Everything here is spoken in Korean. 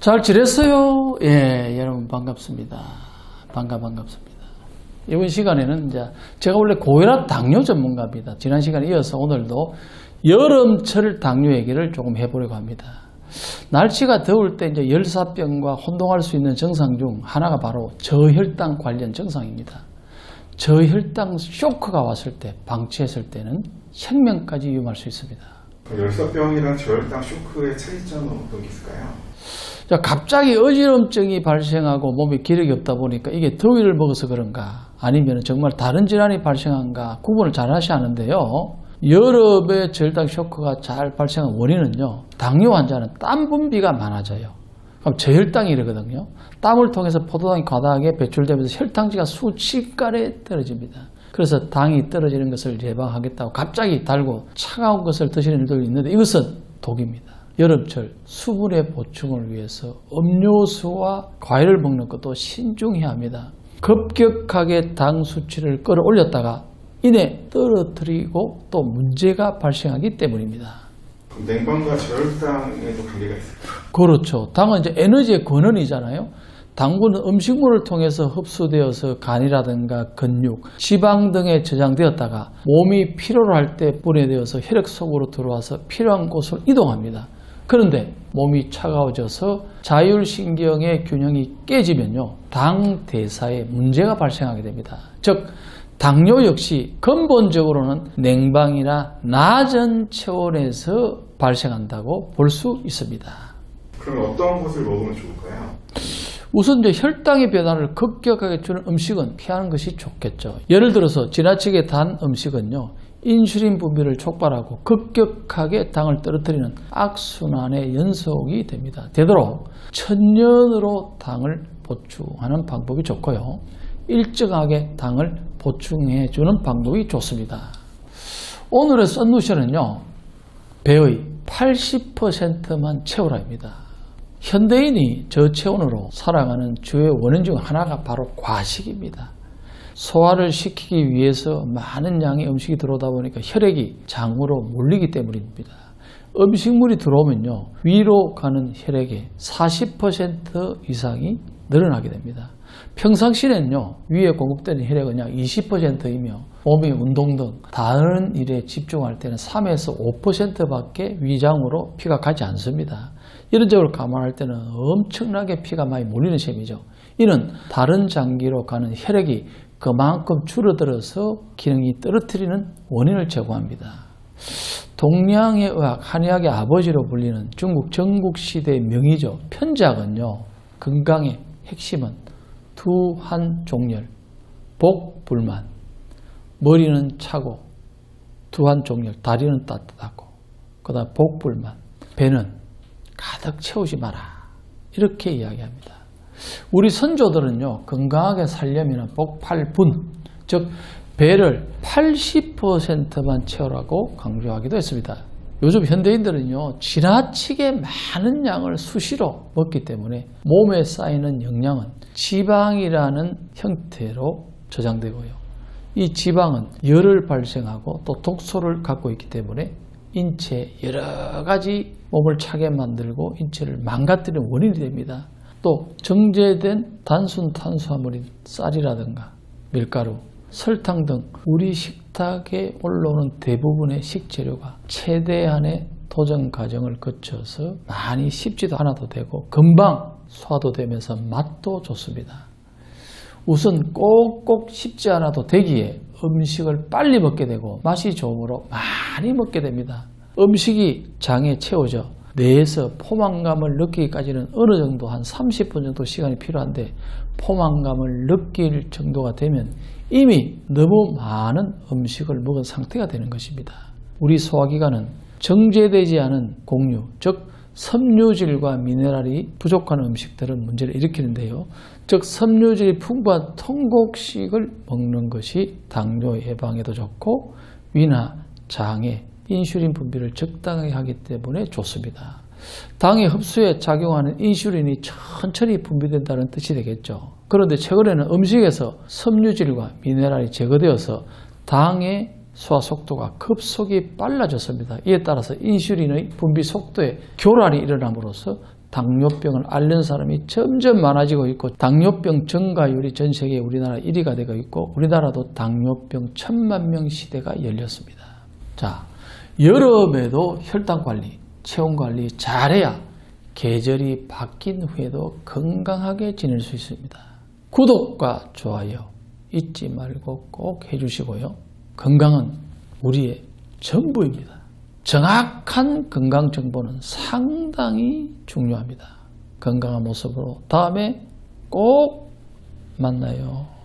잘 지냈어요? 예, 여러분 반갑습니다. 반갑습니다. 이번 시간에는 이제 제가 원래 고혈압 당뇨 전문가입니다. 지난 시간에 이어서 오늘도 여름철 당뇨 얘기를 조금 해보려고 합니다. 날씨가 더울 때 이제 열사병과 혼동할 수 있는 증상 중 하나가 바로 저혈당 관련 증상입니다. 저혈당 쇼크가 왔을 때, 방치했을 때는 생명까지 위험할 수 있습니다. 열사병이랑 저혈당 쇼크의 차이점은 어떤 게 있을까요? 자, 갑자기 어지럼증이 발생하고 몸에 기력이 없다 보니까 이게 더위를 먹어서 그런가 아니면 정말 다른 질환이 발생한가 구분을 잘 하셔야 하는데요. 여름에 저혈당 쇼크가 잘 발생한 원인은요, 당뇨 환자는 땀 분비가 많아져요. 그럼 저혈당이 이러거든요. 땀을 통해서 포도당이 과다하게 배출되면서 혈당치가 수치가에 떨어집니다. 그래서 당이 떨어지는 것을 예방하겠다고 갑자기 달고 차가운 것을 드시는 일도 있는데 이것은 독입니다. 여름철 수분의 보충을 위해서 음료수와 과일을 먹는 것도 신중해야 합니다. 급격하게 당 수치를 끌어올렸다가 이내 떨어뜨리고 또 문제가 발생하기 때문입니다. 냉방과 저혈당에도 관계가 있을까요? 그렇죠. 당은 이제 에너지의 근원이잖아요. 당분은 음식물을 통해서 흡수되어서 간이라든가 근육, 지방 등에 저장되었다가 몸이 필요로 할 때 분해되어서 혈액 속으로 들어와서 필요한 곳으로 이동합니다. 그런데 몸이 차가워져서 자율신경의 균형이 깨지면요, 당 대사에 문제가 발생하게 됩니다. 즉 당뇨 역시 근본적으로는 냉방이나 낮은 체온에서 발생한다고 볼 수 있습니다. 그럼 어떤 것을 먹으면 좋을까요? 우선 이제 혈당의 변화를 급격하게 주는 음식은 피하는 것이 좋겠죠. 예를 들어서 지나치게 단 음식은요, 인슐린 분비를 촉발하고 급격하게 당을 떨어뜨리는 악순환의 연속이 됩니다. 되도록 천연으로 당을 보충하는 방법이 좋고요, 일정하게 당을 보충해 주는 방법이 좋습니다. 오늘의 썬루션은요, 배의 80%만 채우라입니다. 현대인이 저체온으로 살아가는 주요 원인 중 하나가 바로 과식입니다. 소화를 시키기 위해서 많은 양의 음식이 들어오다 보니까 혈액이 장으로 몰리기 때문입니다. 음식물이 들어오면요, 위로 가는 혈액의 40% 이상이 늘어나게 됩니다. 평상시에는요, 위에 공급되는 혈액은 약 20%이며 몸의 운동 등 다른 일에 집중할 때는 3에서 5%밖에 위장으로 피가 가지 않습니다. 이런 점을 감안할 때는 엄청나게 피가 많이 몰리는 셈이죠. 이는 다른 장기로 가는 혈액이 그만큼 줄어들어서 기능이 떨어뜨리는 원인을 제공합니다. 동양의 의학, 한의학의 아버지로 불리는 중국 전국시대의 명의죠. 편작은요, 건강의 핵심은 두한종열, 복불만, 머리는 차고 두한종열, 다리는 따뜻하고, 그 다음 복불만, 배는 가득 채우지 마라, 이렇게 이야기합니다. 우리 선조들은요, 건강하게 살려면 복팔분, 즉 배를 80%만 채우라고 강조하기도 했습니다. 요즘 현대인들은요, 지나치게 많은 양을 수시로 먹기 때문에 몸에 쌓이는 영양은 지방이라는 형태로 저장되고요, 이 지방은 열을 발생하고 또 독소를 갖고 있기 때문에 인체에 여러 가지 몸을 차게 만들고 인체를 망가뜨리는 원인이 됩니다. 또 정제된 단순 탄수화물인 쌀이라든가 밀가루, 설탕 등 우리 식탁에 올라오는 대부분의 식재료가 최대한의 도전 과정을 거쳐서 많이 씹지도 않아도 되고 금방 소화도 되면서 맛도 좋습니다. 우선 꼭꼭 씹지 않아도 되기에 음식을 빨리 먹게 되고 맛이 좋으므로 많이 먹게 됩니다. 음식이 장에 채워져 뇌에서 포만감을 느끼기까지는 어느 정도 한 30분 정도 시간이 필요한데, 포만감을 느낄 정도가 되면 이미 너무 많은 음식을 먹은 상태가 되는 것입니다. 우리 소화기관은 정제되지 않은 곡류, 즉 섬유질과 미네랄이 부족한 음식들은 문제를 일으키는데요. 즉 섬유질이 풍부한 통곡식을 먹는 것이 당뇨 예방에도 좋고 위나 장에 인슐린 분비를 적당하게 하기 때문에 좋습니다. 당의 흡수에 작용하는 인슐린이 천천히 분비된다는 뜻이 되겠죠. 그런데 최근에는 음식에서 섬유질과 미네랄이 제거되어서 당의 소화 속도가 급속히 빨라졌습니다. 이에 따라서 인슐린의 분비 속도에 교란이 일어남으로써 당뇨병을 앓는 사람이 점점 많아지고 있고 당뇨병 증가율이 전 세계 우리나라 1위가 되고 있고 우리나라도 당뇨병 1000만 명 시대가 열렸습니다. 자, 여름에도 혈당관리, 체온관리 잘해야 계절이 바뀐 후에도 건강하게 지낼 수 있습니다. 구독과 좋아요 잊지 말고 꼭 해주시고요. 건강은 우리의 전부입니다. 정확한 건강 정보는 상당히 중요합니다. 건강한 모습으로 다음에 꼭 만나요.